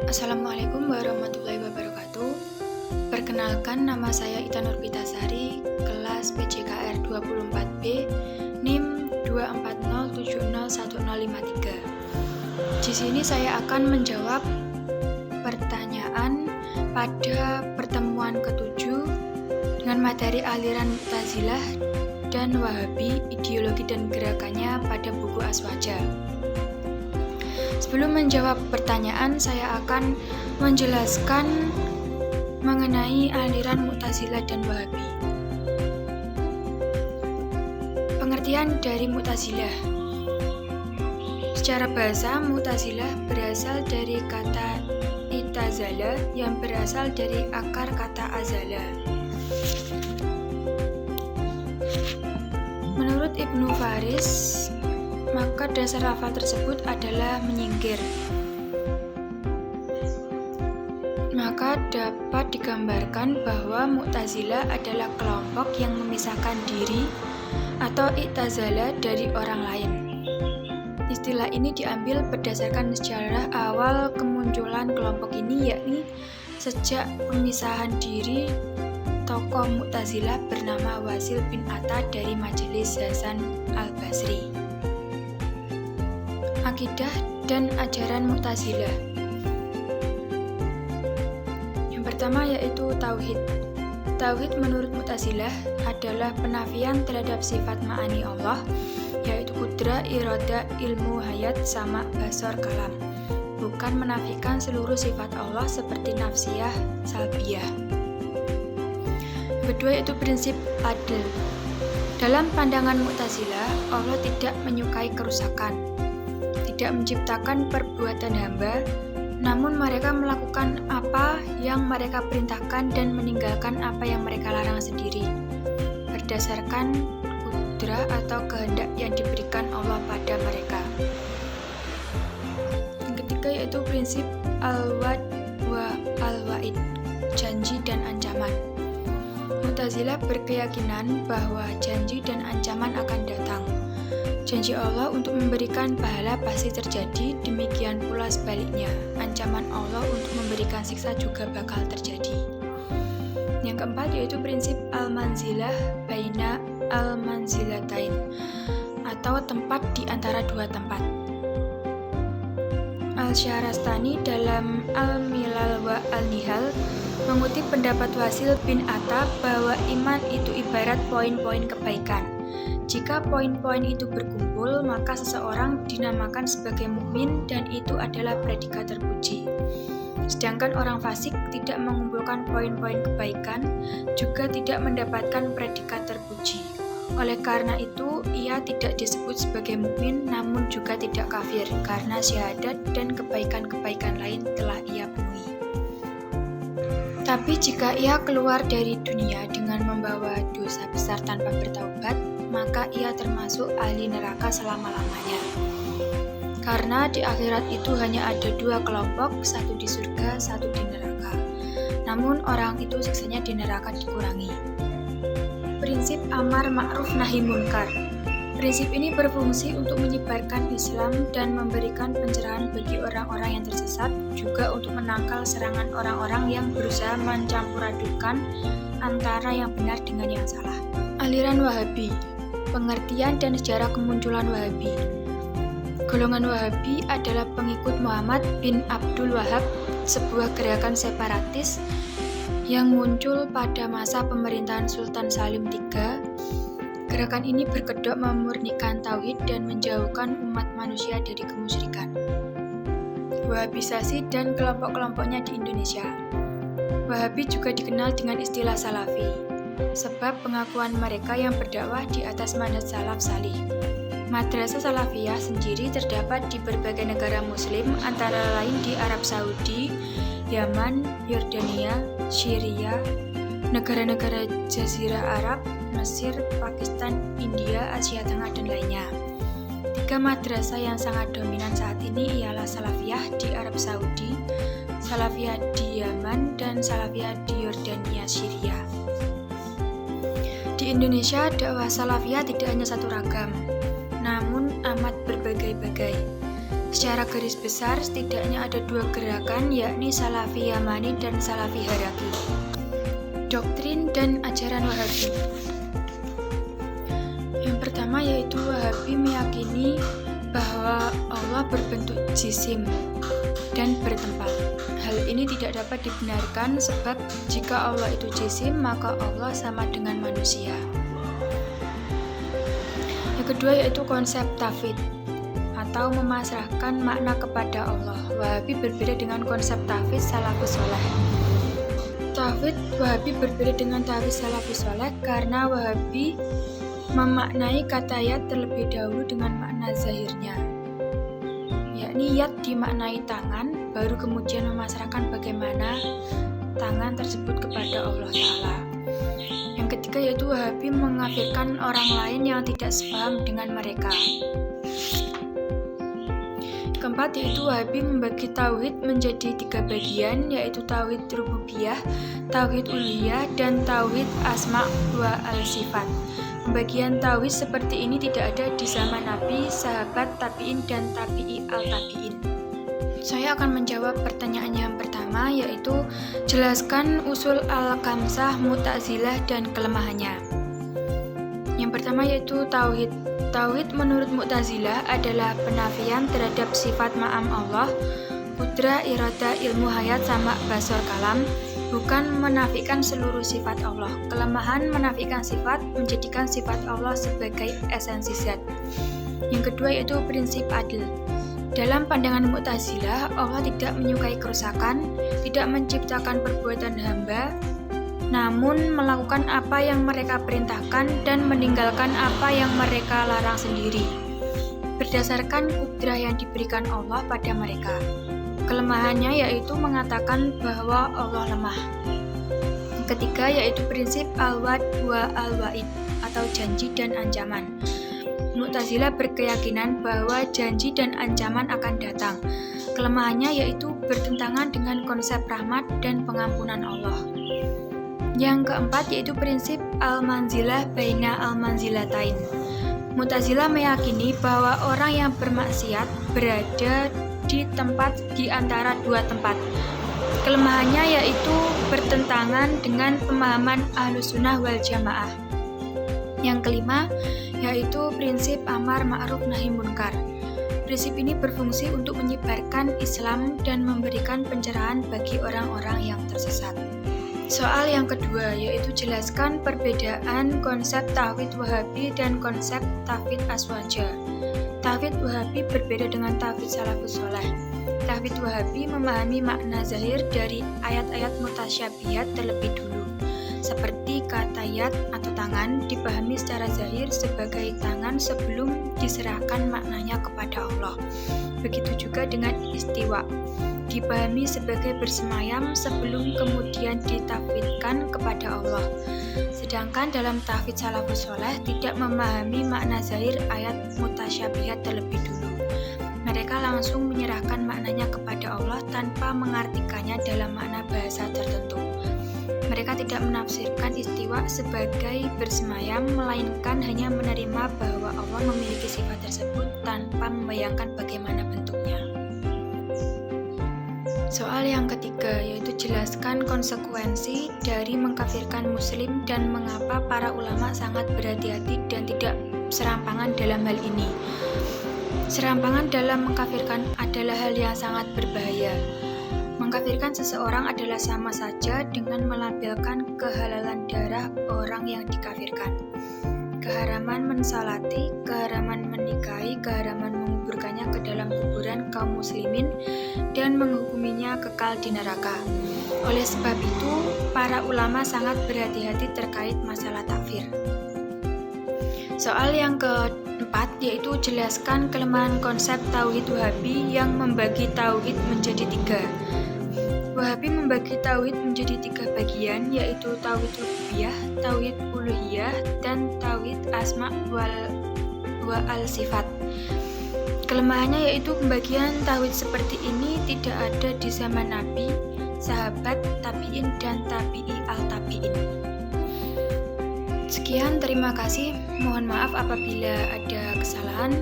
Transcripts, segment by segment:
Assalamualaikum warahmatullahi wabarakatuh. Perkenalkan, nama saya Ita Nurbitasari, kelas PJKR 24B, NIM 240701053. Di sini saya akan menjawab pertanyaan pada pertemuan ke-7 dengan materi aliran Mu'tazilah dan Wahabi, ideologi dan gerakannya pada buku Aswaja. Sebelum menjawab pertanyaan, saya akan menjelaskan mengenai aliran Mu'tazilah dan Wahabi. Pengertian dari Mu'tazilah. Secara bahasa, Mu'tazilah berasal dari kata itazala yang berasal dari akar kata azala. Menurut Ibnu Faris, maka dasar lafal tersebut adalah menyingkir. Maka dapat digambarkan bahwa Mu'tazilah adalah kelompok yang memisahkan diri atau i'tazala dari orang lain. Istilah ini diambil berdasarkan sejarah awal kemunculan kelompok ini, yakni sejak pemisahan diri tokoh Mu'tazilah bernama Wasil bin Atta dari Majelis Hasan al-Basri. Akidah dan ajaran Mu'tazilah. Yang pertama yaitu Tauhid. Tauhid menurut Mu'tazilah adalah penafian terhadap sifat ma'ani Allah, yaitu kudra, iroda, ilmu, hayat, sama, basor, kalam. Bukan menafikan seluruh sifat Allah seperti nafsiyah, salbiyah. Yang kedua yaitu prinsip adil. Dalam pandangan Mu'tazilah, Allah tidak menyukai kerusakan, tidak menciptakan perbuatan hamba, namun mereka melakukan apa yang mereka perintahkan dan meninggalkan apa yang mereka larang sendiri, berdasarkan kudrah atau kehendak yang diberikan Allah pada mereka. Yang ketiga yaitu prinsip al-wa'd wa al-wa'id, janji dan ancaman. Mu'tazilah berkeyakinan bahwa janji dan ancaman akan datang. Janji Allah untuk memberikan pahala pasti terjadi, demikian pula sebaliknya. Ancaman Allah untuk memberikan siksa juga bakal terjadi. Yang keempat yaitu prinsip al-manzilah baina al-manzilatain, atau tempat di antara dua tempat. Al-Syahrastani dalam Al-Milal wa Al-Nihal mengutip pendapat Wasil bin Atta bahwa iman itu ibarat poin-poin kebaikan. Jika poin-poin itu berkumpul, maka seseorang dinamakan sebagai mukmin dan itu adalah predikat terpuji. Sedangkan orang fasik tidak mengumpulkan poin-poin kebaikan, juga tidak mendapatkan predikat terpuji. Oleh karena itu, ia tidak disebut sebagai mukmin, namun juga tidak kafir, karena syahadat dan kebaikan-kebaikan lain telah ia penuhi. Tapi jika ia keluar dari dunia dengan membawa dosa besar tanpa bertaubat, maka ia termasuk ahli neraka selama-lamanya. Karena di akhirat itu hanya ada dua kelompok, satu di surga, satu di neraka. Namun orang itu siksanya di neraka dikurangi. Prinsip amar ma'ruf nahi munkar. Prinsip ini berfungsi untuk menyebarkan Islam dan memberikan pencerahan bagi orang-orang yang tersesat, juga untuk menangkal serangan orang-orang yang berusaha mencampuradukan antara yang benar dengan yang salah. Aliran Wahabi. Pengertian dan sejarah kemunculan Wahabi. Golongan Wahabi adalah pengikut Muhammad bin Abdul Wahab, sebuah gerakan separatis yang muncul pada masa pemerintahan Sultan Salim III. Gerakan ini berkedok memurnikan tauhid dan menjauhkan umat manusia dari kemusyrikan. Wahabisasi dan kelompok-kelompoknya di Indonesia. Wahabi juga dikenal dengan istilah Salafi, sebab pengakuan mereka yang berdakwah di atas manhaj salaf salih. Madrasah Salafiyah sendiri terdapat di berbagai negara muslim, antara lain di Arab Saudi, Yaman, Yordania, Syria, negara-negara Jazirah Arab, Mesir, Pakistan, India, Asia Tengah, dan lainnya. Tiga madrasah yang sangat dominan saat ini ialah Salafiyah di Arab Saudi, Salafiyah di Yaman, dan Salafiyah di Yordania, Syria. Di Indonesia, dakwah Salafiyah tidak hanya satu ragam, namun amat berbagai-bagai. Secara garis besar, setidaknya ada dua gerakan, yakni Salafi Yamani dan Salafi Haraki. Doktrin dan ajaran Wahabi. Yang pertama yaitu Wahabi meyakini bahwa Allah berbentuk jisim dan bertempat. Hal ini tidak dapat dibenarkan sebab jika Allah itu jisim, maka Allah sama dengan manusia. Yang kedua yaitu konsep tauhid atau memasrahkan makna kepada Allah. Wahabi berbeda dengan konsep tauhid salafus saleh. Tauhid Wahabi berbeda dengan tauhid salafus saleh karena Wahabi memaknai kata yad terlebih dahulu dengan makna zahirnya, yakni yad dimaknai tangan, baru kemudian memasrahkan bagaimana tangan tersebut kepada Allah Ta'ala. Yang ketiga yaitu Wahabi mengkafirkan orang lain yang tidak sepaham dengan mereka. Keempat yaitu Wahabi membagi tauhid menjadi 3 bagian, yaitu tauhid rububiyah, tauhid uluhiyah, dan tauhid asma wa al-sifat. Pembagian tauhid seperti ini tidak ada di zaman Nabi, sahabat, tabi'in, dan tabi'i al-tabi'in. Saya akan menjawab pertanyaan yang pertama, yaitu jelaskan usul al-khamsah, Mu'tazilah, dan kelemahannya. Yang pertama yaitu tauhid. Tauhid menurut Mu'tazilah adalah penafian terhadap sifat ma'am Allah, kudra, irada, ilmu, hayat, sama, basor, kalam, bukan menafikan seluruh sifat Allah. Kelemahan menafikan sifat menjadikan sifat Allah sebagai esensi zat. Yang kedua yaitu prinsip adil. Dalam pandangan Mu'tazilah, Allah tidak menyukai kerusakan, tidak menciptakan perbuatan hamba, namun melakukan apa yang mereka perintahkan dan meninggalkan apa yang mereka larang sendiri, berdasarkan kudrah yang diberikan Allah pada mereka. Kelemahannya yaitu mengatakan bahwa Allah lemah. Yang ketiga yaitu prinsip al-wa'd wa al-wa'id atau janji dan ancaman. Mu'tazilah berkeyakinan bahwa janji dan ancaman akan datang. Kelemahannya yaitu bertentangan dengan konsep rahmat dan pengampunan Allah. Yang keempat yaitu prinsip al-manzilah baina al-manzilatain. Mu'tazilah meyakini bahwa orang yang bermaksiat berada di tempat di antara 2 tempat. Kelemahannya yaitu bertentangan dengan pemahaman Ahlussunnah wal Jamaah. Yang kelima yaitu prinsip amar ma'ruf nahi munkar. Prinsip ini berfungsi untuk menyebarkan Islam dan memberikan pencerahan bagi orang-orang yang tersesat. Soal yang kedua yaitu jelaskan perbedaan konsep tauhid Wahabi dan konsep tauhid aswaja. Tauhid Wahabi berbeda dengan tauhid salafus saleh. Tauhid Wahabi memahami makna zahir dari ayat-ayat mutasyabihat terlebih dulu. Seperti kata yad atau tangan dipahami secara zahir sebagai tangan sebelum diserahkan maknanya kepada Allah. Begitu juga dengan istiwa, dipahami sebagai bersemayam sebelum kemudian ditafwidkan kepada Allah. Sedangkan dalam tauhid salafus saleh tidak memahami makna zahir ayat mutasyabihat terlebih dulu. Mereka langsung menyerahkan maknanya kepada Allah tanpa mengartikannya dalam makna bahasa tertentu. Mereka tidak menafsirkan istiwa sebagai bersemayam, melainkan hanya menerima bahwa Allah memiliki sifat tersebut tanpa membayangkan bagaimana bentuknya. Soal yang ketiga yaitu jelaskan konsekuensi dari mengkafirkan muslim dan mengapa para ulama sangat berhati-hati dan tidak serampangan dalam hal ini. Serampangan dalam mengkafirkan adalah hal yang sangat berbahaya. Mengkafirkan seseorang adalah sama saja dengan melabelkan kehalalan darah orang yang dikafirkan. Keharaman mensalati, keharaman menikahi, keharaman menguburkannya ke dalam kuburan kaum muslimin, dan menghukuminya kekal di neraka. Oleh sebab itu, para ulama sangat berhati-hati terkait masalah takfir. Soal yang keempat yaitu jelaskan kelemahan konsep tauhid Wahabi yang membagi tauhid menjadi 3. Wahabi membagi tauhid menjadi 3 bagian, yaitu tauhid rububiyah, tauhid uluhiyah, dan tauhid asma wa al-sifat. Kelemahannya yaitu pembagian tauhid seperti ini tidak ada di zaman Nabi, sahabat, tabi'in, dan tabi'i al-tabi'in. Sekian, terima kasih. Mohon maaf apabila ada kesalahan.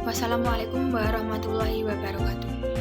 Wassalamualaikum warahmatullahi wabarakatuh.